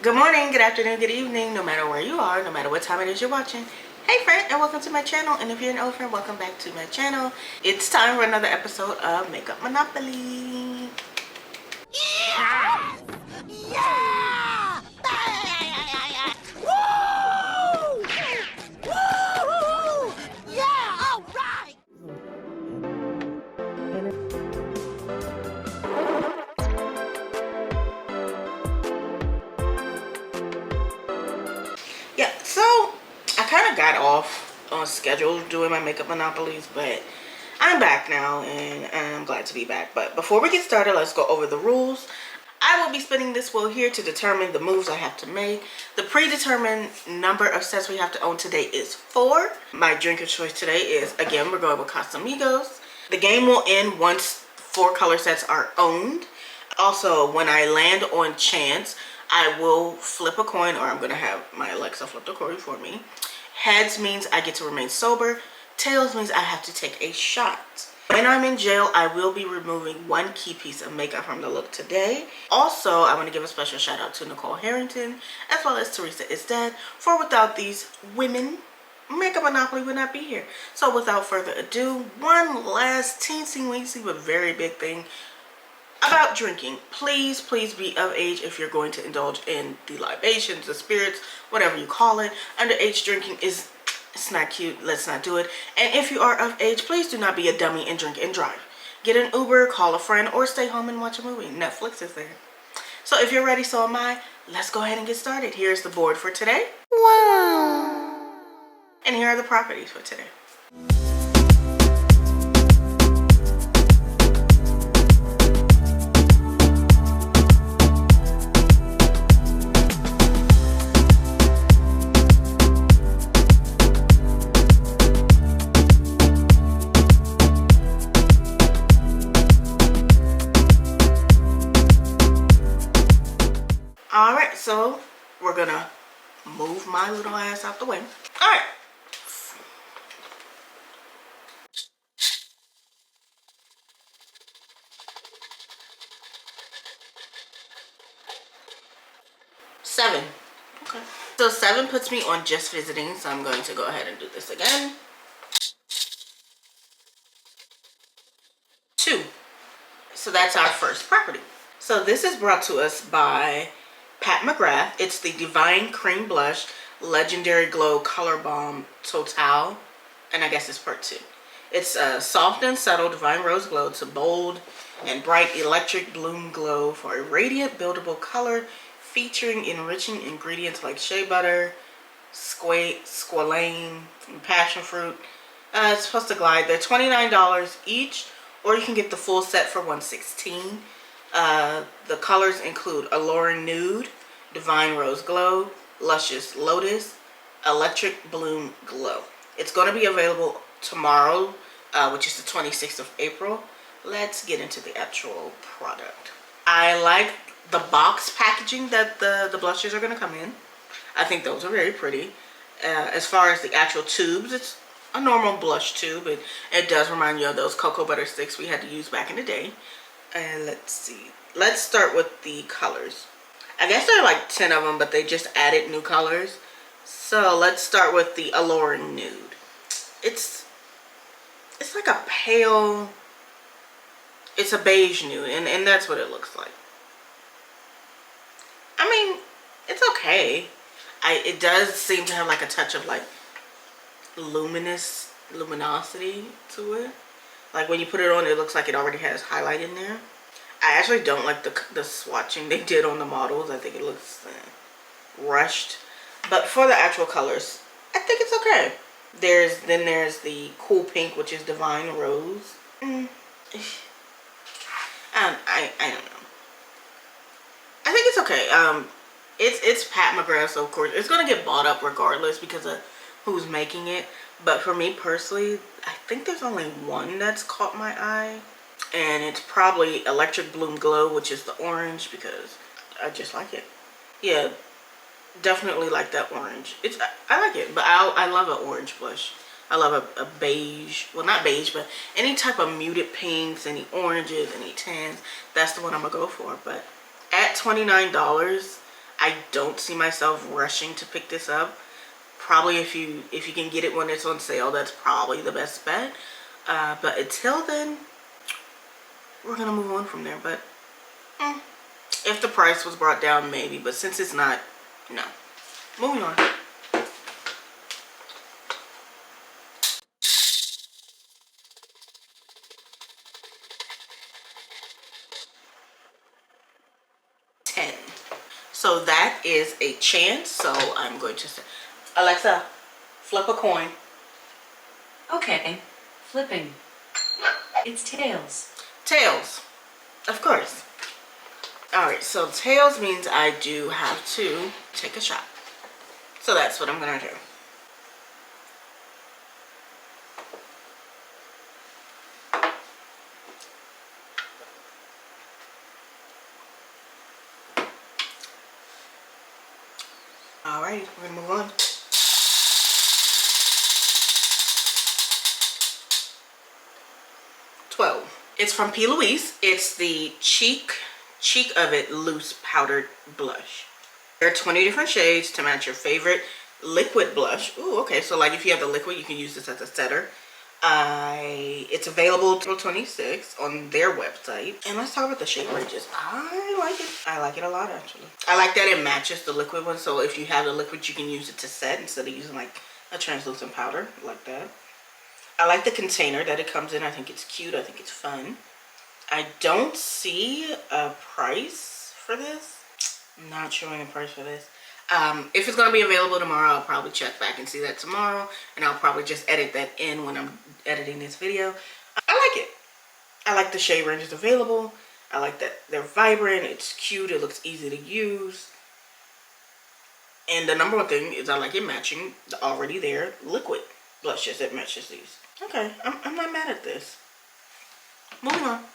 Good morning, good afternoon, good evening, no matter where you are, no matter what time it is you're watching. Hey friend, and welcome to my channel. And if you're an old friend, welcome back to my channel. It's time for another episode of Makeup Monopoly. Yeah! Yeah! Woo! Woo! Yeah! All right! Yeah, so I kind of got off on schedule doing my Makeup Monopolies, but I'm back now and I'm glad to be back. But before we get started, let's go over the rules. I will be spinning this wheel here to determine the moves I have to make. The predetermined number of sets we have to own today is 4. My drink of choice today is, again, we're going with Casamigos. The game will end once 4 color sets are owned. Also, when I land on chance, I will flip a coin, or I'm going to have my Alexa flip the coin for me. Heads means I get to remain sober. Tails means I have to take a shot. When I'm in jail, I will be removing 1 key piece of makeup from the look today. Also, I want to give a special shout out to Nicole Harrington, as well as Teresa Is Dead, for without these women, Makeup Monopoly would not be here. So without further ado, one last teensy-weensy but very big thing about drinking. Please be of age if you're going to indulge in the libations, the spirits, whatever you call it. Underage drinking it's not cute. Let's not do it. And if you are of age, please do not be a dummy and drink and drive. Get an Uber, call a friend, or stay home and watch a movie. Netflix is there. So if you're ready, so am I. Let's go ahead and get started. Here's the board for today. Wow. And here are the properties for today. Alright, so we're gonna move my little ass out the way. Alright. Seven. Okay. So 7 puts me on just visiting, so I'm going to go ahead and do this again. 2. So that's our first property. So this is brought to us by Pat McGrath. It's the Divine Cream Blush Legendary Glow Color Balm Total, and I guess it's part 2. It's a soft and subtle Divine Rose Glow. It's a bold and bright electric bloom glow for a radiant buildable color featuring enriching ingredients like shea butter, squalane, and passion fruit. It's supposed to glide. They're $29 each, or you can get the full set for $116. The colors include Alluring Nude, Divine Rose Glow, Luscious Lotus, Electric Bloom Glow. It's going to be available tomorrow, which is the 26th of April. Let's get into the actual product. I like the box packaging that the blushes are going to come in. I think those are very pretty. As far as the actual tubes, it's a normal blush tube. It does remind you of those cocoa butter sticks we had to use back in the day. And let's see. Let's start with the colors. I guess there are like 10 of them, but they just added new colors. So let's start with the Alluring Nude. It's like a pale, it's a beige nude, and that's what it looks like. I mean, it's okay. It does seem to have like a touch of like luminosity to it. Like when you put it on, it looks like it already has highlight in there. I actually don't like the swatching they did on the models. I think it looks rushed. But for the actual colors, I think it's okay. Then there's the Cool Pink, which is Divine Rose. I don't know. I think it's okay. It's Pat McGrath, so of course it's gonna get bought up regardless because of who's making it. But for me personally, I think there's only one that's caught my eye, and it's probably Electric Bloom Glow, which is the orange, because I just like it. Yeah, definitely like that orange. I like it, but I love an orange blush. I love a beige, well not beige, but any type of muted pinks, any oranges, any tans. That's the one I'm gonna go for. But at $29, I don't see myself rushing to pick this up. Probably if you can get it when it's on sale, that's probably the best bet. But until then, we're gonna move on from there. But if the price was brought down, maybe. But since it's not, no. Moving on. So that is a chance. So I'm going to say, Alexa, flip a coin. Okay, flipping. It's tails. Tails, of course. All right, so tails means I do have to take a shot. So that's what I'm gonna do. All right, we're gonna move on. It's from P. Louise. It's the Cheek of It Loose Powdered Blush. There are 20 different shades to match your favorite liquid blush. Ooh, okay, so like if you have the liquid, you can use this as a setter. It's available till 26 on their website. And let's talk about the shade ranges. I like it. I like it a lot, actually. I like that it matches the liquid one, so if you have the liquid, you can use it to set instead of using like a translucent powder like that. I like the container that it comes in. I think it's cute. I think it's fun. I don't see a price for this. I'm not showing a price for this. If it's going to be available tomorrow, I'll probably check back and see that tomorrow. And I'll probably just edit that in when I'm editing this video. I like it. I like the shade ranges available. I like that they're vibrant. It's cute. It looks easy to use. And the number one thing is I like it matching the already there liquid blushes that matches these. Okay, I'm not mad at this. Moving on.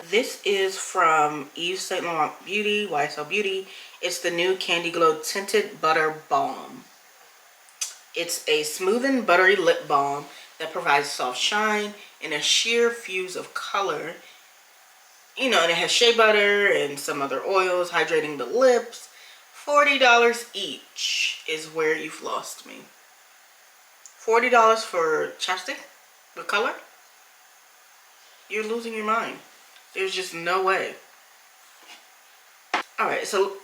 This is from Yves Saint Laurent Beauty, YSL Beauty. It's the new Candy Glow Tinted Butter Balm. It's a smooth and buttery lip balm that provides soft shine and a sheer fuse of color. You know, and it has shea butter and some other oils hydrating the lips. $40 each is where you've lost me. $40 for chapstick with color? You're losing your mind. There's just no way. Alright, so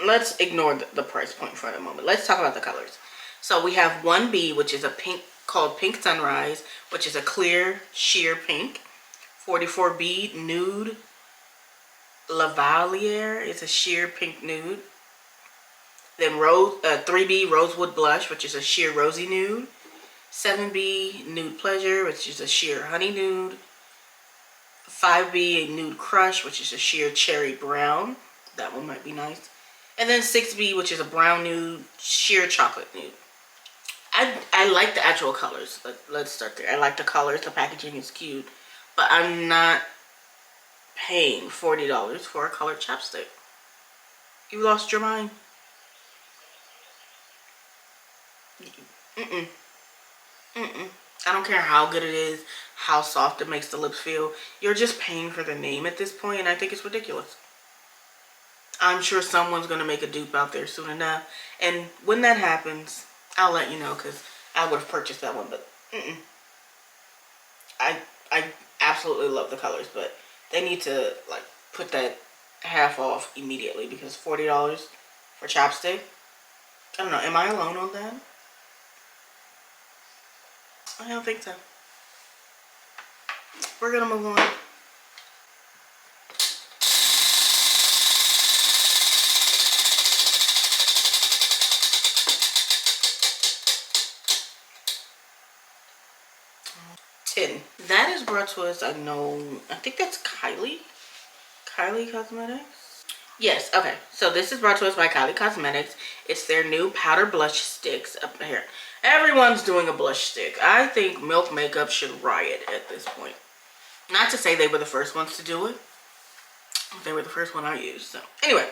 let's ignore the price point for a moment. Let's talk about the colors. So we have 1B, which is a pink called Pink Sunrise, which is a clear sheer pink. 44B Nude Lavalier is a sheer pink nude. Then 3B Rosewood Blush, which is a sheer rosy nude. 7B Nude Pleasure, which is a sheer honey nude. 5B Nude Crush, which is a sheer cherry brown. That one might be nice. And then 6B, which is a brown nude, sheer chocolate nude. I like the actual colors. Let's start there. I like the colors. The packaging is cute. But I'm not paying $40 for a colored chapstick. You lost your mind. I don't care how good it is, how soft it makes the lips feel. You're just paying for the name at this point, and I think it's ridiculous. I'm sure someone's going to make a dupe out there soon enough. And when that happens, I'll let you know, because I would have purchased that one. But I absolutely love the colors, but they need to like put that half off immediately, because $40 for chapstick. I don't know. Am I alone on that? I don't think so. We're gonna move on. That is brought to us, I think that's Kylie Cosmetics. Yes, okay. So this is brought to us by Kylie Cosmetics. It's their new powder blush sticks up here. Everyone's doing a blush stick. I think Milk Makeup should riot at this point. Not to say they were the first ones to do it. They were the first one I used. So anyway,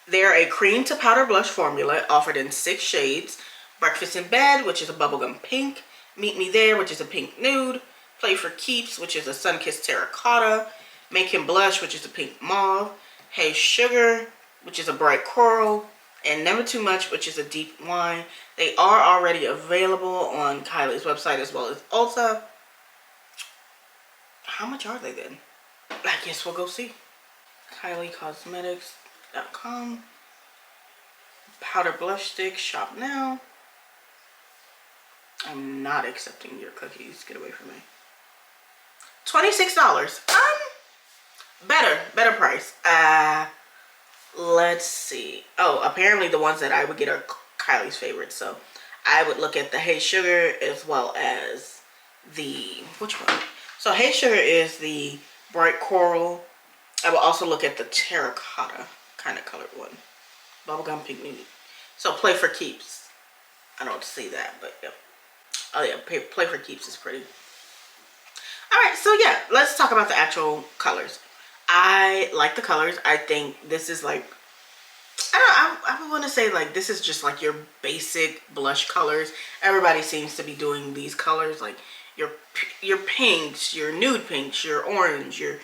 they're a cream to powder blush formula offered in 6 shades. Breakfast in Bed, which is a bubblegum pink. Meet Me There, which is a pink nude. Play for Keeps, which is a Sun-Kissed Terracotta. Make Him Blush, which is a pink mauve. Hey Sugar, which is a bright coral. And Never Too Much, which is a deep wine. They are already available on Kylie's website as well as Ulta. How much are they then? I guess we'll go see. KylieCosmetics.com. Powder blush stick, shop now. I'm not accepting your cookies. Get away from me. $26. Better price. Let's see. Oh, apparently the ones that I would get are Kylie's favorites. So I would look at the Hey Sugar as well as the, which one? So Hey Sugar is the bright coral. I will also look at the terracotta kind of colored one. Bubblegum pink nude. So Play for Keeps. I don't see that, but yeah. Oh yeah, Play for Keeps is pretty. Alright, so yeah, let's talk about the actual colors. I like the colors. I think this is like, I would want to say like this is just like your basic blush colors. Everybody seems to be doing these colors, like your pinks, your nude pinks, your orange, your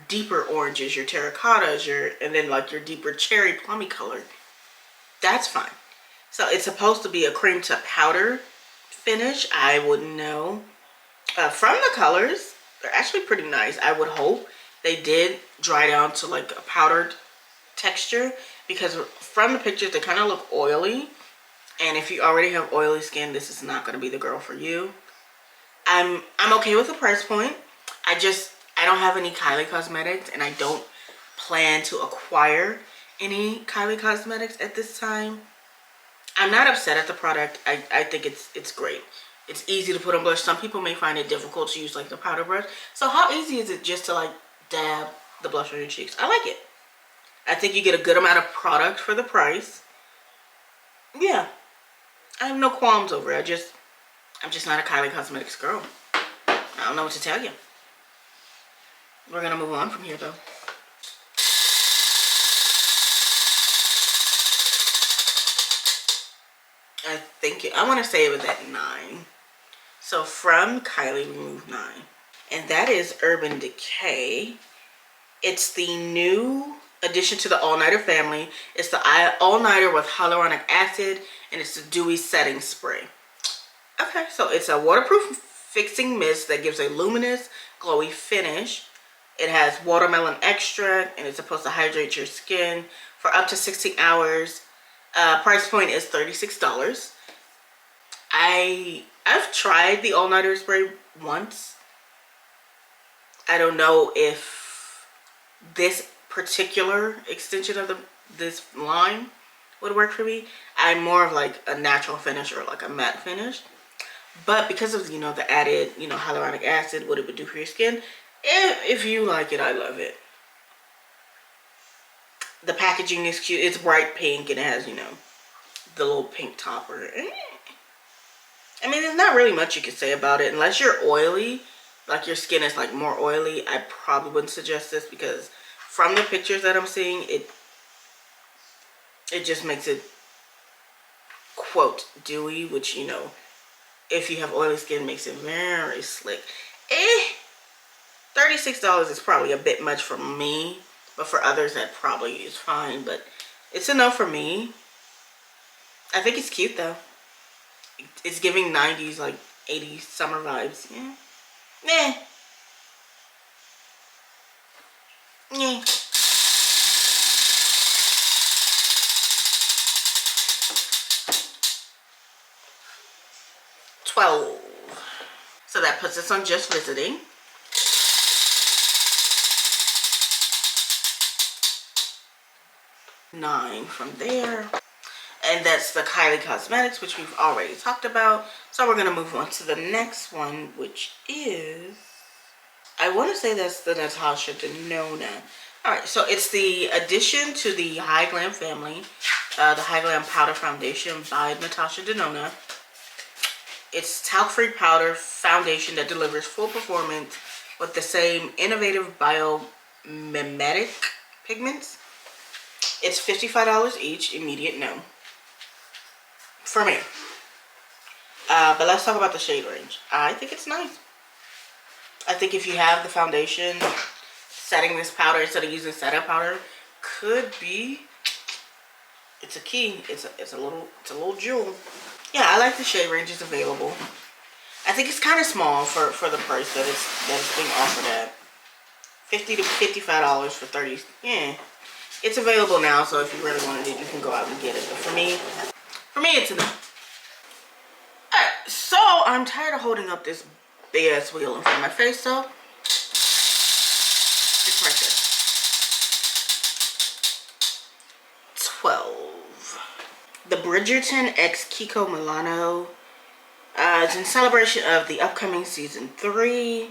deeper oranges, your terracottas, and then like your deeper cherry plummy color. That's fine. So it's supposed to be a cream to powder finish. I wouldn't know. From the colors, they're actually pretty nice. I would hope they did dry down to like a powdered texture, because from the pictures they kind of look oily, and if you already have oily skin, this is not going to be the girl for you. I'm okay with the price point. I don't have any Kylie Cosmetics, and I don't plan to acquire any Kylie Cosmetics at this time. I'm not upset at the product. I think it's great. It's easy to put on blush. Some people may find it difficult to use like the powder brush. So how easy is it just to like dab the blush on your cheeks? I like it. I think you get a good amount of product for the price. Yeah. I have no qualms over it. I'm just not a Kylie Cosmetics girl. I don't know what to tell you. We're gonna move on from here though. I want to say it was at 9. So from Kylie, we moved 9. And that is Urban Decay. It's the new addition to the All Nighter family. It's the All Nighter with hyaluronic acid, and it's the dewy setting spray. Okay, so it's a waterproof fixing mist that gives a luminous, glowy finish. It has watermelon extract, and it's supposed to hydrate your skin for up to 16 hours. Price point is $36. I've tried the All Nighter spray once. I don't know if this particular extension of this line would work for me. I'm more of like a natural finish or like a matte finish. But because of, you know, the added, you know, hyaluronic acid, what it would do for your skin, if you like it, I love it. The packaging is cute. It's bright pink and it has, you know, the little pink topper. I mean, there's not really much you can say about it. Unless you're oily, like your skin is like more oily, I probably wouldn't suggest this, because from the pictures that I'm seeing, it just makes it, quote, dewy, which, you know, if you have oily skin, makes it very slick. $36 is probably a bit much for me, but for others that probably is fine. But it's enough for me. I think it's cute though. It's giving 90s, like 80s summer vibes. Yeah. Nah. Yeah. $12. So that puts us on Just Visiting. $9 from there. And that's the Kylie Cosmetics, which we've already talked about. So we're going to move on to the next one, which is, I want to say that's the Natasha Denona. Alright, so it's the addition to the High Glam family, the High Glam Powder Foundation by Natasha Denona. It's talc-free powder foundation that delivers full performance with the same innovative biomimetic pigments. It's $55 each, immediate no. For me. But let's talk about the shade range. I think it's nice. I think if you have the foundation, setting this powder instead of using setup powder could be, it's a key. It's a little jewel. Yeah, I like the shade ranges available. I think it's kind of small for the price that it's being offered at. $50 to $55 for 30. Yeah, it's available now, so if you really wanted it, you can go out and get it. But for me it's enough. Alright, so I'm tired of holding up this big ass wheel in front of my face, so it's right there. 12. The Bridgerton x Kiko Milano. It's in celebration of the upcoming season 3.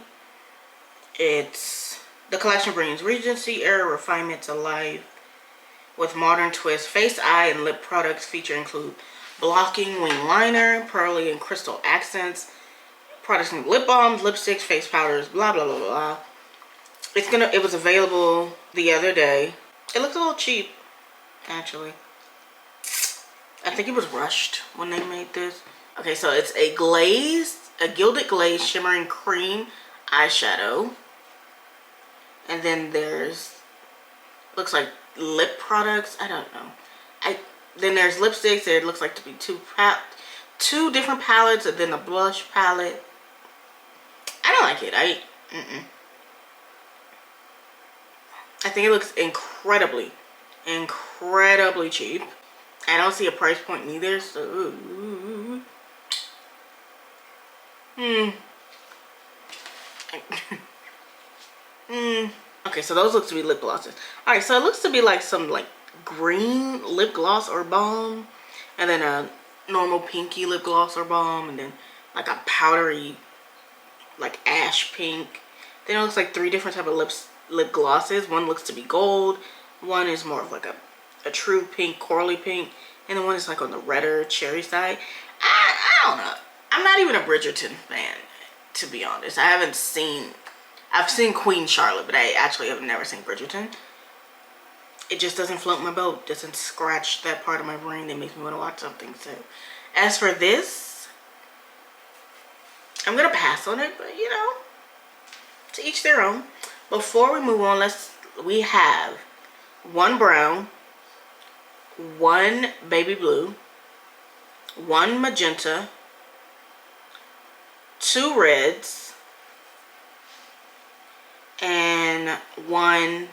The collection brings Regency era refinement to life with modern twist. Face, eye, and lip products include blocking wing liner, pearly and crystal accents. Products include lip balms, lipsticks, face powders, blah blah blah blah. It was available the other day. It looks a little cheap, actually. I think it was rushed when they made this. Okay, so it's a gilded glaze shimmering cream eyeshadow. And then looks like lip products. I don't know. Then there's lipsticks. There looks like to be two different palettes, and then a blush palette. I don't like it. I think it looks incredibly cheap. I don't see a price point neither, so Okay, so those look to be lip glosses. Alright, so it looks to be like some like green lip gloss or balm, and then a normal pinky lip gloss or balm, and then like a powdery like ash pink. Then it looks like 3 different type of lip glosses. One looks to be gold, one is more of like a true pink, corally pink, and the one is like on the redder cherry side. I don't know. I'm not even a Bridgerton fan, to be honest. I've seen Queen Charlotte, but I actually have never seen Bridgerton. It just doesn't float my boat. Doesn't scratch that part of my brain that makes me want to watch something. So as for this, I'm gonna pass on it, but you know, to each their own. Before we move on, we have 1 brown, 1 baby blue, 1 magenta, 2 reds, and one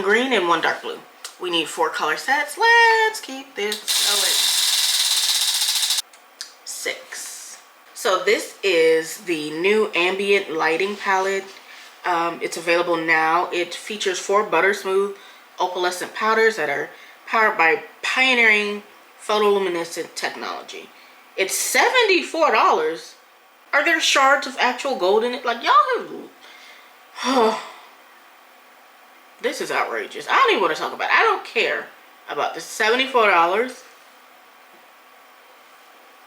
green and 1 dark blue. We need 4 color sets. Let's keep this going. 6. So this is the new ambient lighting palette. It's available now. It features 4 butter smooth opalescent powders that are powered by pioneering photoluminescent technology. It's $74. Are there shards of actual gold in it? Like, y'all have... This is outrageous. I don't even want to talk about it. I don't care about this. $74.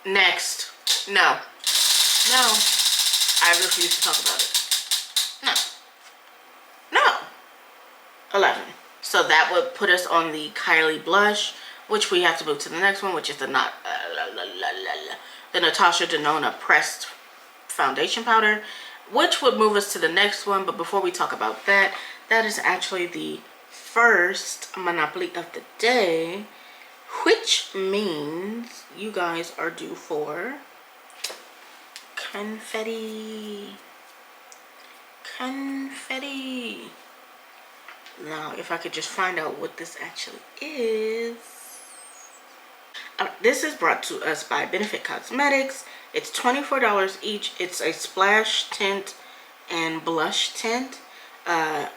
Next. No. I refuse to talk about it. No. 11. So that would put us on the Kylie blush, which we have to move to the next one, which is the Natasha Denona pressed foundation powder, which would move us to the next one. But before we talk about that, that is actually the first Monopoly of the day, which means you guys are due for confetti. Now, if I could just find out what this actually is. This is brought to us by Benefit Cosmetics. It's $24 each. It's a splash tint and blush tint. The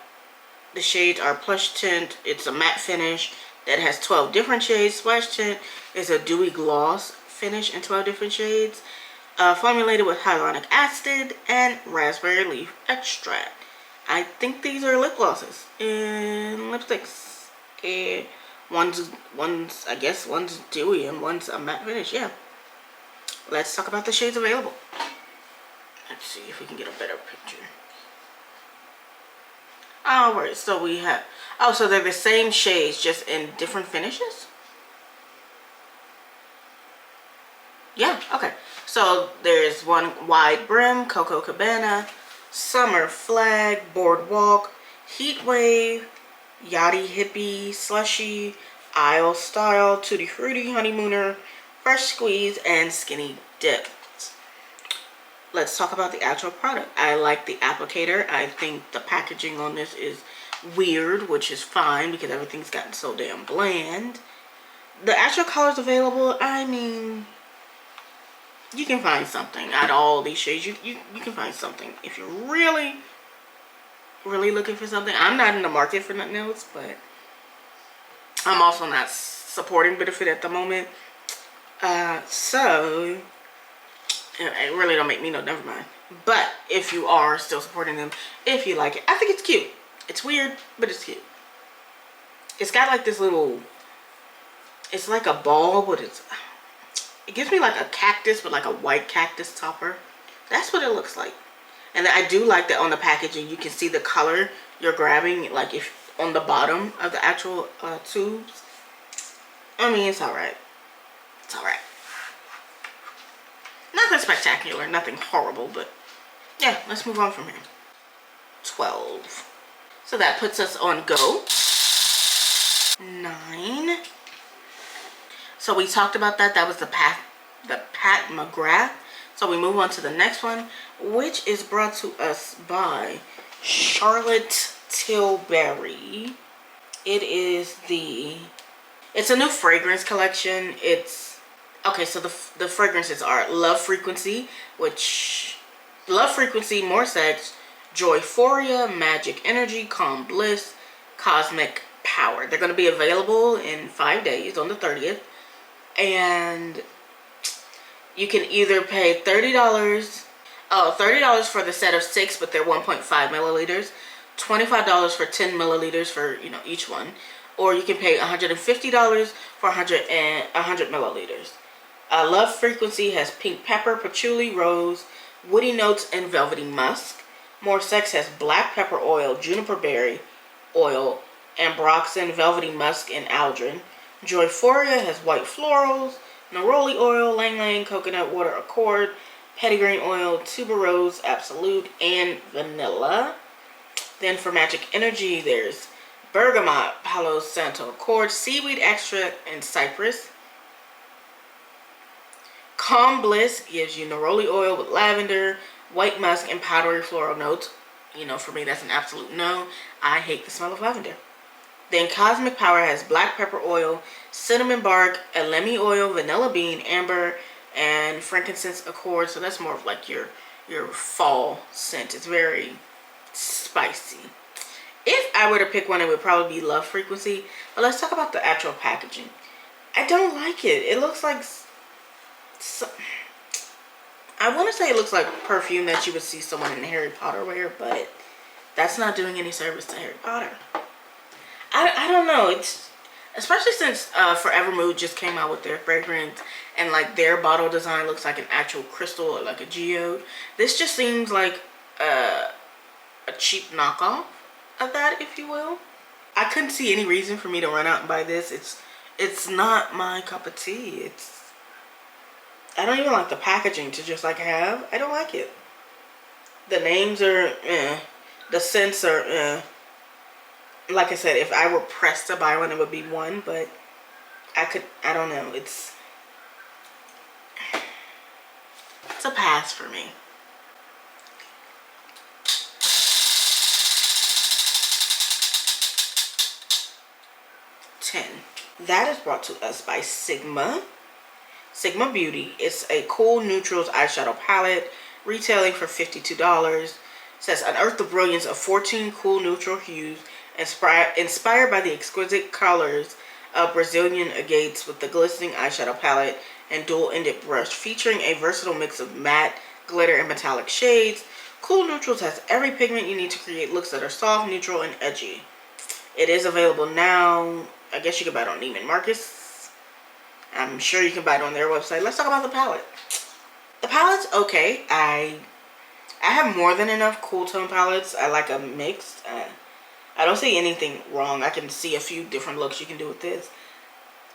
shades are plush tint. It's a matte finish that has 12 different shades. Splash tint is a dewy gloss finish in 12 different shades. Formulated with hyaluronic acid and raspberry leaf extract. I think these are lip glosses and lipsticks. And I guess one's dewy and one's a matte finish. Yeah. Let's talk about the shades available. Let's see if we can get a better picture. Alright, so we have... Oh, so they're the same shades, just in different finishes? Yeah, okay. So there's one wide brim, Coco Cabana. Summer Flag, Boardwalk, Heat Wave, Yachty Hippie, Slushy, Isle Style, Tutti Frutti, Honeymooner, Fresh Squeeze, and Skinny Dip. Let's talk about the actual product. I like the applicator. I think the packaging on this is weird, which is fine because everything's gotten so damn bland. The actual colors available, I mean, you can find something out of all these shades. You can find something if you're really looking for something. I'm not in the market for nothing else, but I'm also not supporting Benefit at the moment. So it really don't make me no, never mind. But if you are still supporting them, if you like it, I think it's cute. It's weird, but it's cute. It's got like this little, it's like a ball, but it gives me like a cactus, but like a white cactus topper. That's what it looks like. And I do like that on the packaging you can see the color you're grabbing, like if on the bottom of the actual tubes. I mean, it's alright. It's alright. Nothing spectacular, nothing horrible, but yeah, let's move on from here. 12. So that puts us on go. 9. So we talked about that. That was the Pat McGrath. So we move on to the next one, which is brought to us by Charlotte Tilbury. It's a new fragrance collection. Okay, so the fragrances are Love Frequency, More Sex, Joyphoria, Magic Energy, Calm Bliss, Cosmic Power. They're going to be available in 5 days on the 30th. And you can either pay $30 for the set of 6, but they're 1.5 milliliters, $25 for 10 milliliters for, each one, or you can pay $150 for 100 milliliters. Love Frequency has pink pepper, patchouli, rose, woody notes, and velvety musk. More Sex has black pepper oil, juniper berry oil, ambroxan, velvety musk, and aldrin. Joyphoria has white florals, neroli oil, lang lang, coconut water accord, petitgrain oil, tuberose absolute, and vanilla. Then for Magic Energy, there's bergamot, Palo Santo accord, seaweed extract, and cypress. Calm Bliss gives you neroli oil with lavender, white musk, and powdery floral notes. For me, that's an absolute no. I hate the smell of lavender. Then Cosmic Power has black pepper oil, cinnamon bark, elemi oil, vanilla bean, amber, and frankincense accord. So that's more of like your fall scent. It's very spicy. If I were to pick one, it would probably be Love Frequency. But let's talk about the actual packaging. I don't like it. It looks like, I want to say it looks like perfume that you would see someone in Harry Potter wear, but that's not doing any service to Harry Potter. I don't know. It's especially since Forever Mood just came out with their fragrance, and like their bottle design looks like an actual crystal or like a geode. This just seems like a cheap knockoff of that, if you will. I couldn't see any reason for me to run out and buy this. It's not my cup of tea. I don't even like the packaging to just like have. I don't like it. The names are the scents are like I said, if I were pressed to buy one, it would be one, but I don't know. It's a pass for me. That is brought to us by Sigma Beauty. It's a cool neutrals eyeshadow palette, retailing for $52. It says unearth the brilliance of 14 cool neutral hues inspired by the exquisite colors of Brazilian agates with the glistening eyeshadow palette and dual-ended brush, featuring a versatile mix of matte, glitter, and metallic shades. Cool Neutrals has every pigment you need to create looks that are soft, neutral, and edgy. It is available now. I guess you can buy it on Neiman Marcus. I'm sure you can buy it on their website. Let's talk about the palette. The palette's okay. I have more than enough cool tone palettes. I like a mixed. I don't see anything wrong. I can see a few different looks you can do with this.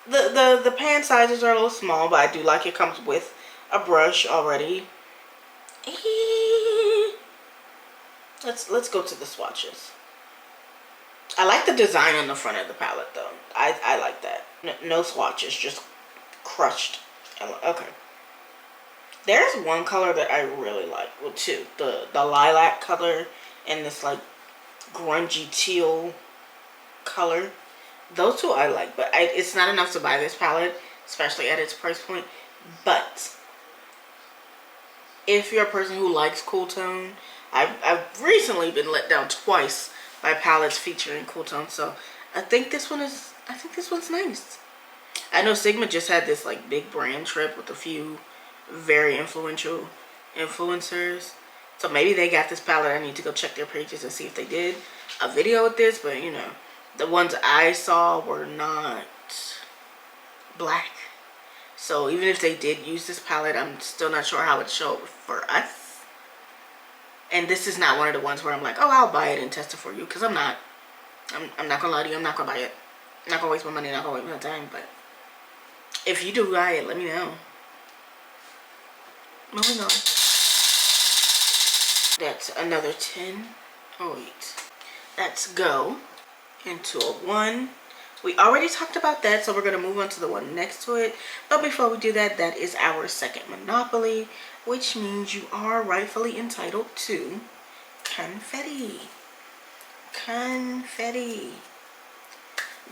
The pan sizes are a little small, but I do like it comes with a brush already. Let's go to the swatches. I like the design on the front of the palette though. I like that. No swatches, just crushed. Okay. There's one color that I really like. Well, two. The lilac color and this like grungy teal color. Those two I like, but it's not enough to buy this palette, especially at its price point. But if you're a person who likes cool tone, I've recently been let down twice by palettes featuring cool tone, so I think this one's nice. I know Sigma just had this like big brand trip with a few very influential influencers, so maybe they got this palette. I need to go check their pages and see if they did a video with this, but you know, the ones I saw were not black. So even if they did use this palette, I'm still not sure how it showed for us. And this is not one of the ones where I'm like, oh, I'll buy it and test it for you, because I'm not gonna lie to you, I'm not gonna buy it. I'm not gonna waste my money, not gonna waste my time. But if you do buy it, let me know. Moving on. That's another 10. Oh wait. Let's go into a 1. We already talked about that, so we're going to move on to the one next to it. But before we do that, that is our second Monopoly, which means you are rightfully entitled to confetti. Confetti.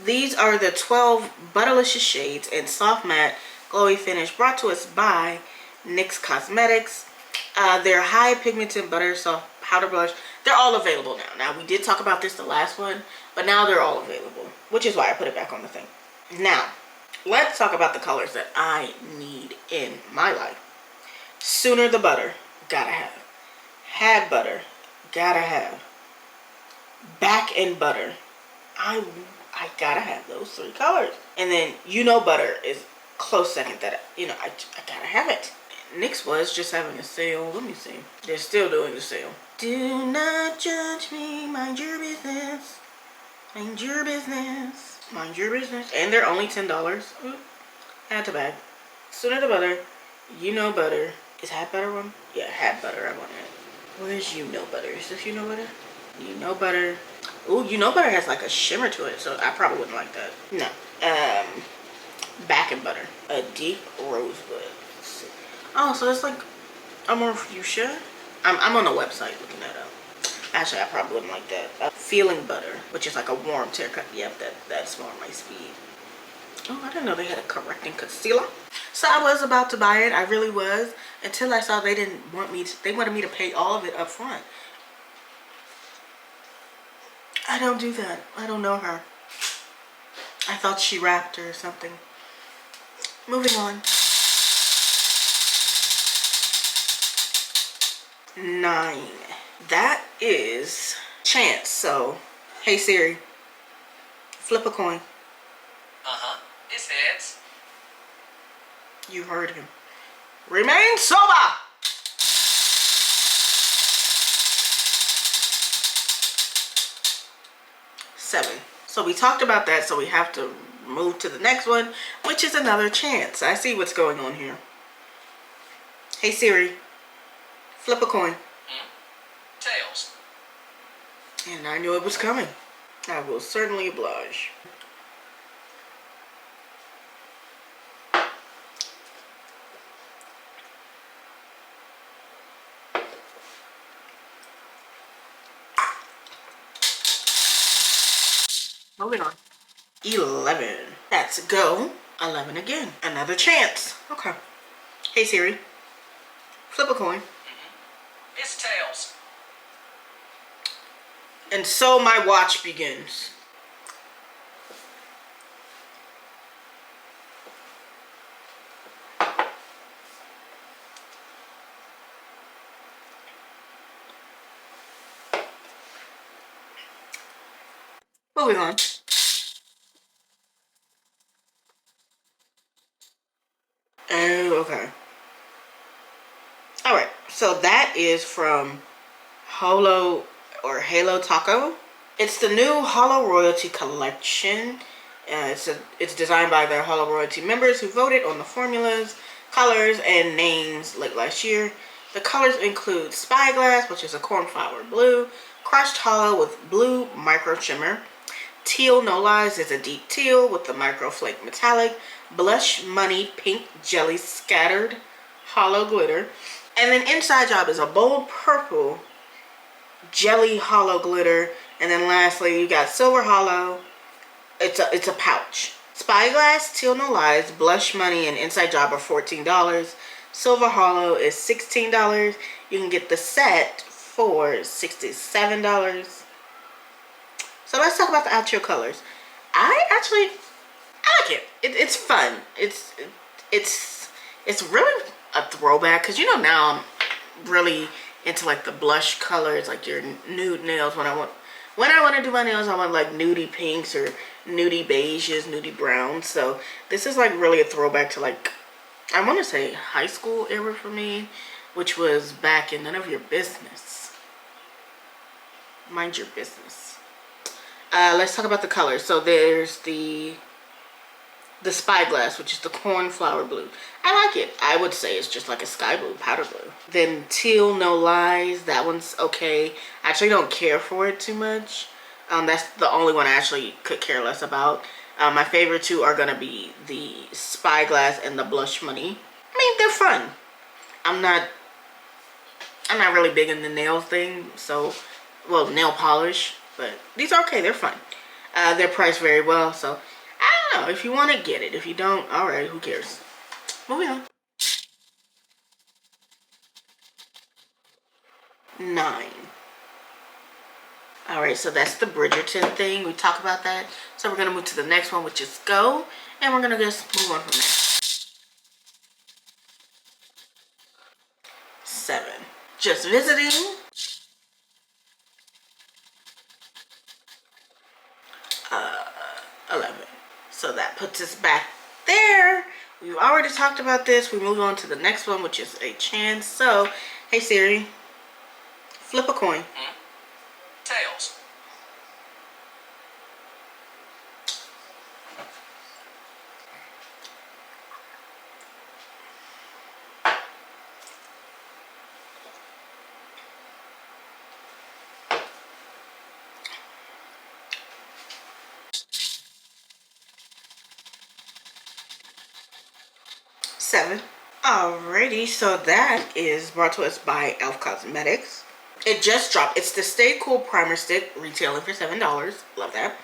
These are the 12 Butterlicious shades in soft matte glowy finish brought to us by NYX Cosmetics. They're high pigmented butter soft powder blush. They're all available now. Now, we did talk about this the last one, but now they're all available, which is why I put it back on the thing. Now, let's talk about the colors that I need in my life. Sooner the butter, gotta have. Had butter, gotta have. Back and butter, I gotta have those 3 colors. And then you know butter is close second that I gotta have it. NYX was just having a sale. Let me see. They're still doing the sale. Do not judge me, mind your business. Mind your business. Mind your business. And they're only $10. Ooh, add to bag. Sooner the butter. You know butter. Is Had Butter one? Yeah, Had Butter. I want it. Where's You Know Butter? Is this You Know Butter? You Know Butter. Ooh, You Know Butter has like a shimmer to it, so I probably wouldn't like that. No. Back and Butter. A deep rosewood. Oh, so it's like a more fuchsia. I'm on the website looking that up. Actually, I probably wouldn't like that. Feeling Butter, which is like a warm haircut. Yep, that's more my speed. Oh, I didn't know they had a correcting concealer. So I was about to buy it. I really was, until I saw they didn't want me to. They wanted me to pay all of it up front. I don't do that. I don't know her. I thought she rapped or something. Moving on. 9. That is Chance. So, hey Siri, flip a coin. It's heads. You heard him. Remain sober. Seven. So we talked about that, so we have to move to the next one, which is another Chance. I see what's going on here. Hey Siri, flip a coin. Tails. And I knew it was coming. I will certainly oblige. Moving on. 11. That's go. 11 again. Another Chance. Okay. Hey Siri, flip a coin. It's tails. And so my watch begins. Moving on. Oh, okay. Alright, so that is from Halo Taco. It's the new Holo Royalty collection. It's designed by the Holo Royalty members who voted on the formulas, colors, and names late last year. The colors include Spyglass, which is a cornflower blue, Crushed Hollow with blue micro shimmer, Teal No Lies is a deep teal with the micro flake metallic, Blush Money pink jelly scattered hollow glitter, and then Inside Job is a bold purple jelly hollow glitter, and then lastly you got Silver Hollow. It's a pouch. Spyglass, Teal No Lies, Blush Money, and Inside Job are $14. Silver Hollow is $16. You can get the set for $67. So let's talk about the outro colors. I like it. It's fun. It's really a throwback, because you know now I'm really into like the blush colors, like your nude nails. When I want to do my nails, I want like nudie pinks or nudie beiges, nudie browns. So this is like really a throwback to like, I want to say high school era for me, which was back in None of Your Business. Mind your business. Let's talk about the colors. So there's the Spyglass, which is the cornflower blue. I like it. I would say it's just like a sky blue, powder blue. Then Teal No Lies, that one's okay. I actually don't care for it too much. That's the only one I actually could care less about. My favorite two are gonna be the Spyglass and the Blush Money. I mean, they're fun. I'm not really big in the nail thing, so, well, nail polish, but these are okay. They're fun. They're priced very well, so I don't know. If you want to, get it. If you don't, all right, who cares? Moving on. 9. All right, so that's the Bridgerton thing. We talked about that. So we're going to move to the next one, which is Go. And we're going to just move on from there. 7. Just Visiting. 11. So that puts us back there. We've already talked about this. We move on to the next one, which is a chance. So, hey Siri, flip a coin. Tails. Seven. Alrighty, so that is brought to us by e.l.f. Cosmetics. It just dropped. It's the Stay Cool Primer Stick, retailing for $7. Love that.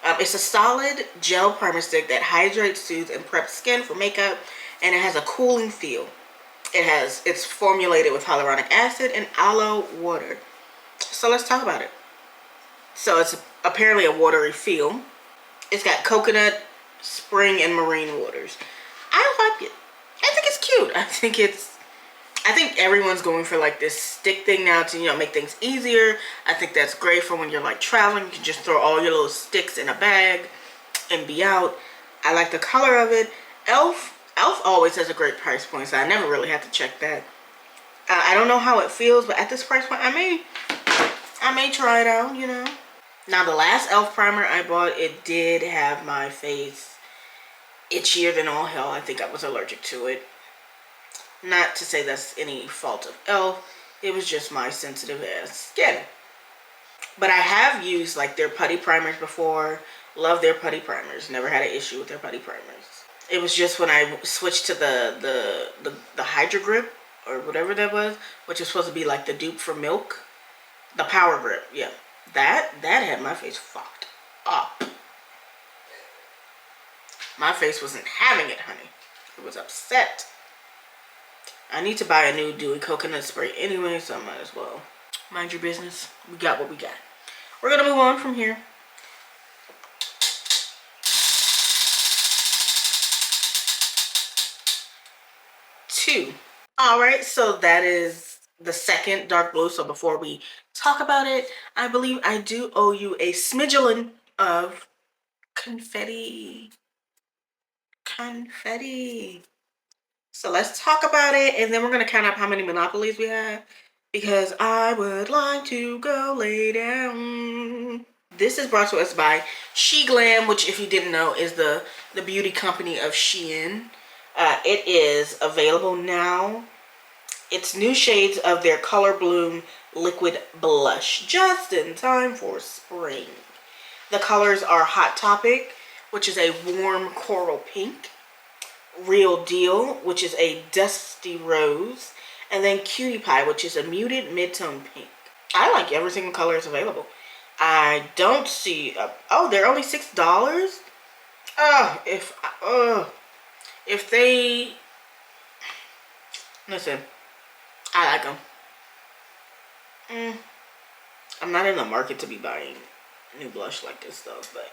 It's a solid gel primer stick that hydrates, soothes, and preps skin for makeup, and it has a cooling feel. It's formulated with hyaluronic acid and aloe water. So let's talk about it. So it's apparently a watery feel. It's got coconut, spring, and marine waters. I like it. I think it's cute. I think everyone's going for like this stick thing now to, you know, make things easier. I think that's great for when you're like traveling. You can just throw all your little sticks in a bag and be out. I like the color of it. e.l.f. always has a great price point, so I never really have to check that. I don't know how it feels, but at this price point, I may try it out, you know. Now the last e.l.f. primer I bought, it did have my face itchier than all hell. I think I was allergic to it. Not to say that's any fault of e.l.f. It was just my sensitive ass skin. But I have used like their putty primers before. Love their putty primers. Never had an issue with their putty primers. It was just when I switched to the Hydro Grip or whatever that was, which is supposed to be like the dupe for Milk. The Power Grip, yeah. That had my face fucked up. My face wasn't having it, honey. It was upset. I need to buy a new dewy coconut spray anyway, so I might as well. Mind your business. We got what we got. We're gonna move on from here. 2. All right, so that is the second dark blue. So before we talk about it, I believe I do owe you a smidgelin of confetti. So let's talk about it, and then we're gonna count up how many monopolies we have, because I would like to go lay down. This is brought to us by SheGlam, which, if you didn't know, is the beauty company of Shein. It is available now It's new shades of their Color Bloom liquid blush, just in time for spring. The colors are Hot Topic, which is a warm coral pink, Real Deal, which is a dusty rose, and then Cutie Pie, which is a muted mid-tone pink. I like every single color is available. I don't see. Oh, they're only $6. Oh, if they listen, I like them. I'm not in the market to be buying new blush like this though, but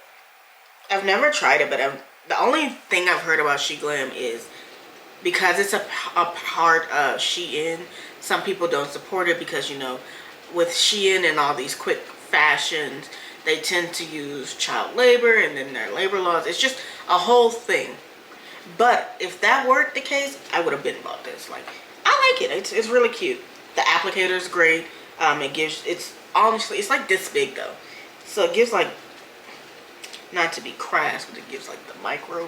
I've never tried it. But the only thing I've heard about SheGlam is because it's a part of Shein. Some people don't support it because, you know, with Shein and all these quick fashions, they tend to use child labor and then their labor laws. It's just a whole thing. But if that weren't the case, I would have been bought this. Like, I like it. It's really cute. The applicator is great. It's honestly, it's like this big though. So it gives like, not to be crass, but it gives like the micro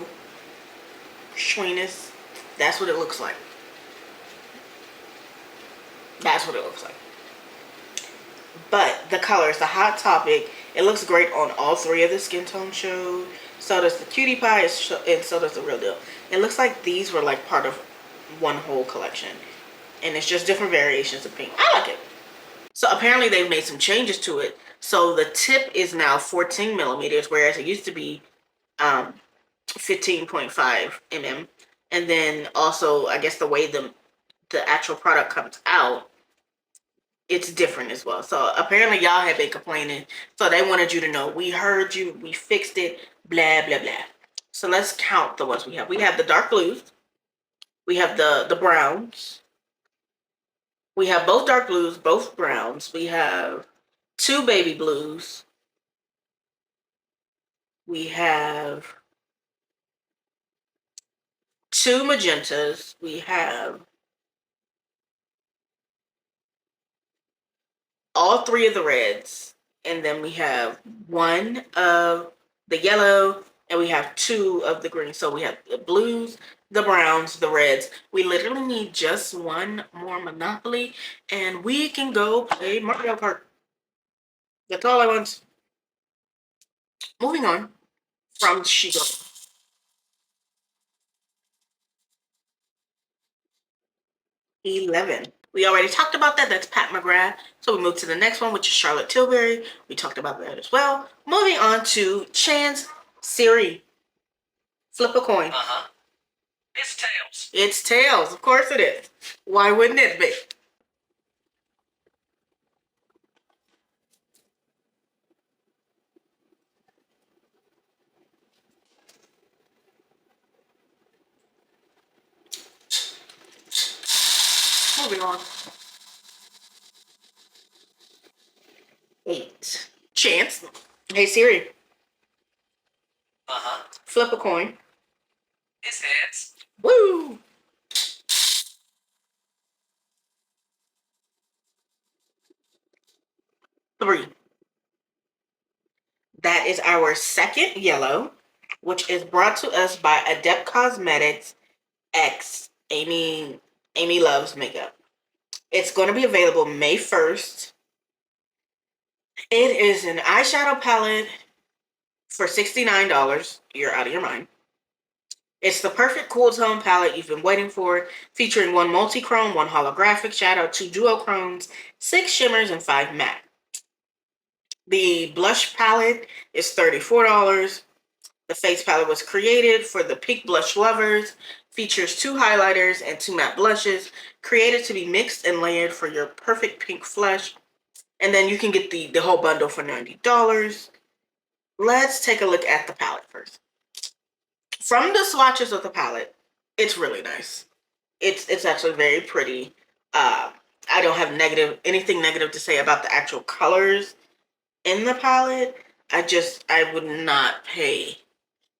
shweeness. That's what it looks like. That's what it looks like. But the colors, the Hot Topic, it looks great on all three of the skin tone showed. So does the Cutie Pie, and so does the Real Deal. It looks like these were like part of one whole collection. And it's just different variations of pink. I like it. So apparently they've made some changes to it. So the tip is now 14 millimeters, whereas it used to be 15.5 mm. And then also, I guess the way the actual product comes out, it's different as well. So apparently y'all have been complaining. So they wanted you to know, we heard you, we fixed it, blah, blah, blah. So let's count the ones we have. We have the dark blues. We have the browns. We have both dark blues, both browns. We have 2 baby blues. We have 2 magentas. We have all 3 of the reds. And then we have 1 of the yellow. And we have 2 of the green. So we have the blues, the browns, the reds. We literally need just 1 more Monopoly. And we can go play Mario Kart. That's all I want. Moving on from SheGlam. 11. We already talked about that. That's Pat McGrath. So we move to the next one, which is Charlotte Tilbury. We talked about that as well. Moving on to Chance Siri. Flip a coin. It's tails. It's tails. Of course it is. Why wouldn't it be? Moving on. 8. Chance. Hey Siri. Flip a coin. It's heads. Woo! 3. That is our second yellow, which is brought to us by Adept Cosmetics X. Amy loves makeup. It's going to be available May 1st. It is an eyeshadow palette for $69. You're out of your mind. It's the perfect cool tone palette you've been waiting for, featuring 1 multi-chrome, 1 holographic shadow, 2 duochromes, 6 shimmers, and 5 matte. The blush palette is $34. The face palette was created for the pink blush lovers, features 2 highlighters and 2 matte blushes, created to be mixed and layered for your perfect pink flush. And then you can get the whole bundle for $90. Let's take a look at the palette first. From the swatches of the palette, it's really nice. It's actually very pretty. I don't have anything negative to say about the actual colors in the palette. I would not pay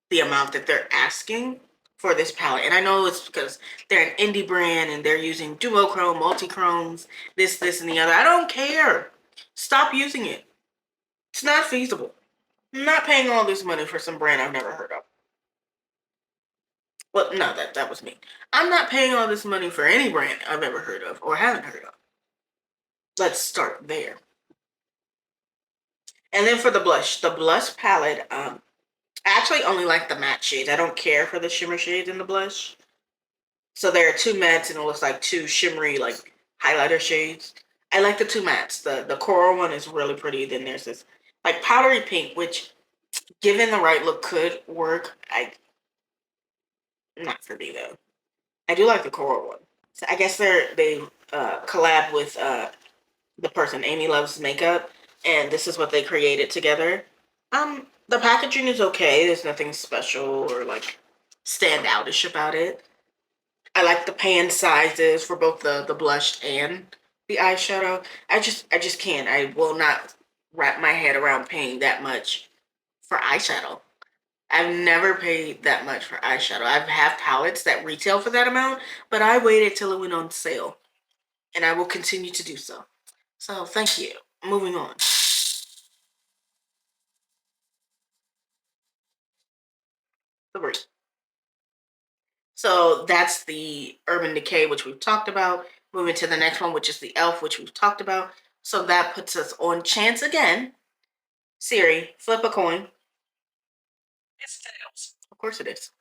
the amount that they're asking for this palette. And I know it's because they're an indie brand and they're using duochrome, multi-chromes, this, and the other. I don't care. Stop using it. It's not feasible. I'm not paying all this money for some brand I've never heard of. Well, no, that was me. I'm not paying all this money for any brand I've ever heard of or haven't heard of. Let's start there. And then for the blush palette, I actually only like the matte shades. I don't care for the shimmer shades in the blush. So there are two mattes and it looks like two shimmery like highlighter shades. I like the two mattes. The coral one is really pretty. Then there's this like powdery pink, which given the right look could work. Not for me though. I do like the coral one. So I guess they collab with the person Amy Loves Makeup, and this is what they created together. The packaging is okay. There's nothing special or like standoutish about it. I like the pan sizes for both the blush and the eyeshadow. I just can't. I will not wrap my head around paying that much for eyeshadow. I've never paid that much for eyeshadow. I've have palettes that retail for that amount, but I waited till it went on sale, and I will continue to do so. So thank you. Moving on. Three. So that's the Urban Decay, which we've talked about. Moving to the next one, which is the Elf, which we've talked about. So that puts us on chance again. Siri, flip a coin. It's tails. Of course it is.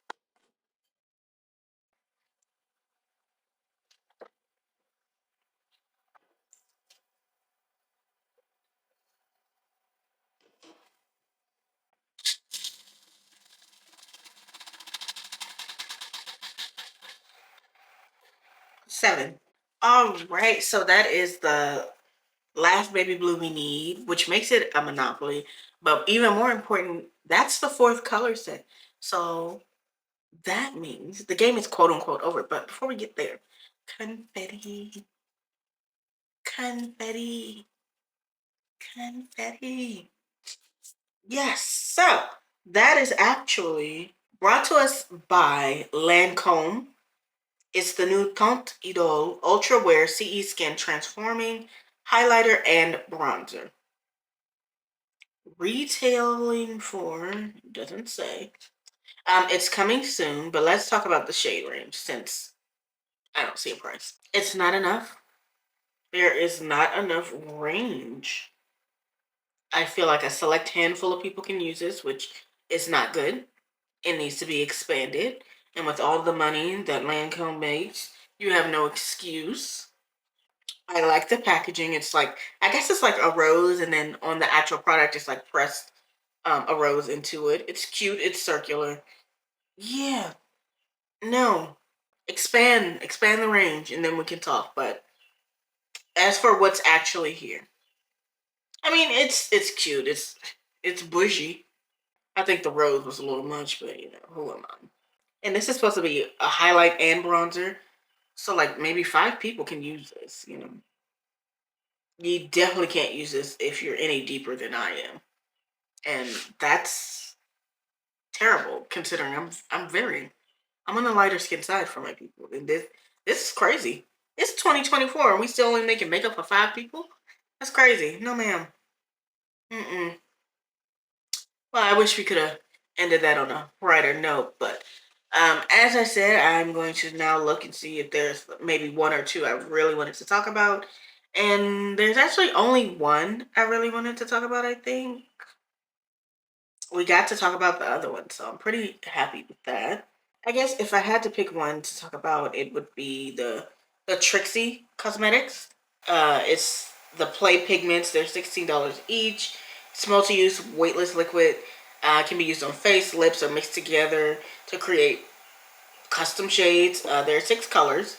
Seven. All right, so that is the last baby blue we need, which makes it a monopoly. But even more important, that's the fourth color set. So that means the game is quote unquote over. But before we get there, confetti, confetti, confetti. Yes, so that is actually brought to us by Lancome. It's the new Teint Idole Ultra Wear CE Skin Transforming Highlighter and Bronzer. Retailing for, doesn't say. It's coming soon, but let's talk about the shade range since I don't see a price. It's not enough. There is not enough range. I feel like a select handful of people can use this, which is not good. It needs to be expanded. And with all the money that Lancome makes, you have no excuse. I like the packaging. It's like, I guess it's like a rose, and then on the actual product, it's like pressed a rose into it. It's cute. It's circular. Yeah. No. Expand the range, and then we can talk. But as for what's actually here, I mean, it's cute. It's bushy. I think the rose was a little much, but you know, who am I? And this is supposed to be a highlight and bronzer. So like maybe 5 people can use this, you know. You definitely can't use this if you're any deeper than I am. And that's terrible considering I'm on the lighter skin side for my people. And this is crazy. It's 2024 and we still only making makeup for 5 people? That's crazy. No ma'am. Mm-mm. Well, I wish we could have ended that on a brighter note, but as I said, I'm going to now look and see if there's maybe one or two I really wanted to talk about. And there's actually only one I really wanted to talk about, I think. We got to talk about the other one, so I'm pretty happy with that. I guess if I had to pick one to talk about, it would be the Trixie Cosmetics. It's the Play Pigments. They're $16 each. It's multi-use, weightless liquid. Can be used on face, lips, or mixed together to create custom shades. There are 6 colors.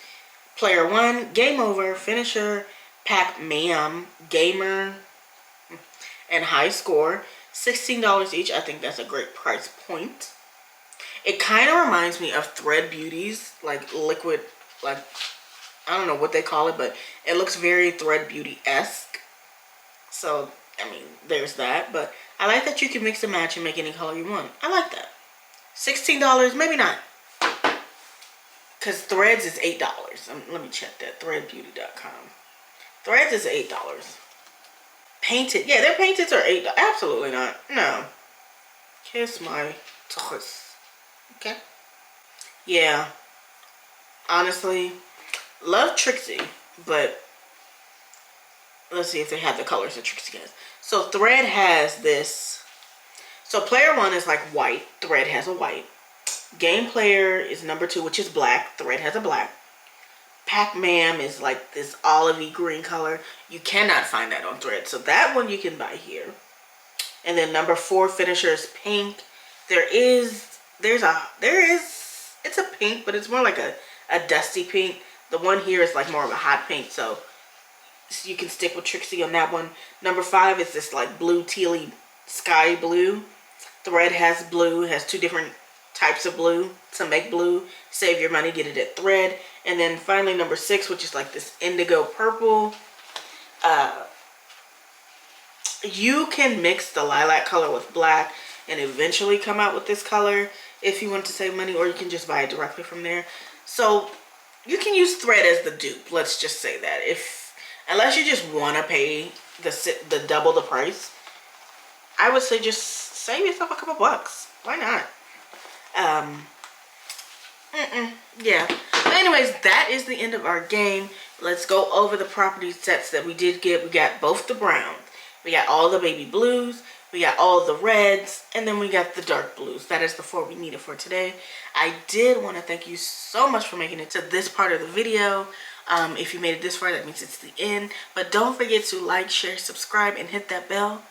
Player 1, Game Over, Finisher, Pac-Man, Gamer, and High Score. $16 each. I think that's a great price point. It kind of reminds me of Thread Beauty's, like liquid, like, I don't know what they call it, but it looks very Thread Beauty-esque. So, I mean, there's that. But I like that you can mix and match and make any color you want. I like that. $16, maybe not. Because Threads is $8. Let me check that. Threadbeauty.com. Threads is $8. Painted. Yeah, their painteds are $8. Absolutely not. No. Kiss my toes. Okay. Yeah. Honestly, love Trixie, but let's see if they have the colors that Trixie has. So Thread has this. So player 1 is like white. Thread has a white. Game player is number 2, which is black. Thread has a black. Pac-Man is like this olivey green color. You cannot find that on Thread. So that one you can buy here. And then number 4 finisher is pink. It's a pink, but it's more like a dusty pink. The one here is like more of a hot pink, so you can stick with Trixie on that one. Number 5 is this like blue, tealy, sky blue. Thread has blue, has 2 different types of blue to make blue. Save your money, get it at Thread. And then finally number 6, which is like this indigo purple. You can mix the lilac color with black and eventually come out with this color if you want to save money, or you can just buy it directly from there. So you can use Thread as the dupe. Let's just say that. Unless you just want to pay the double the price, I would say just save yourself a couple bucks. Why not? Yeah. But anyways, that is the end of our game. Let's go over the property sets that we did get. We got both the browns. We got all the baby blues. We got all the reds. And then we got the dark blues. That is the 4 we needed for today. I did want to thank you so much for making it to this part of the video. If you made it this far, that means it's the end. But don't forget to like, share, subscribe, and hit that bell.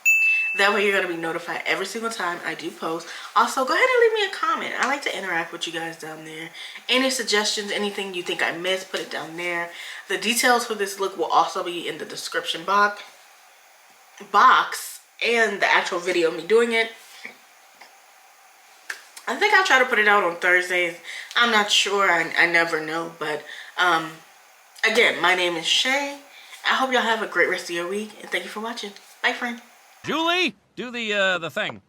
That way you're going to be notified every single time I do post. Also, go ahead and leave me a comment. I like to interact with you guys down there. Any suggestions, anything you think I missed, put it down there. The details for this look will also be in the description box and the actual video of me doing it. I think I'll try to put it out on Thursdays. I'm not sure. I never know. But again, my name is Shay. I hope y'all have a great rest of your week. And thank you for watching. Bye, friend. Julie, do the thing.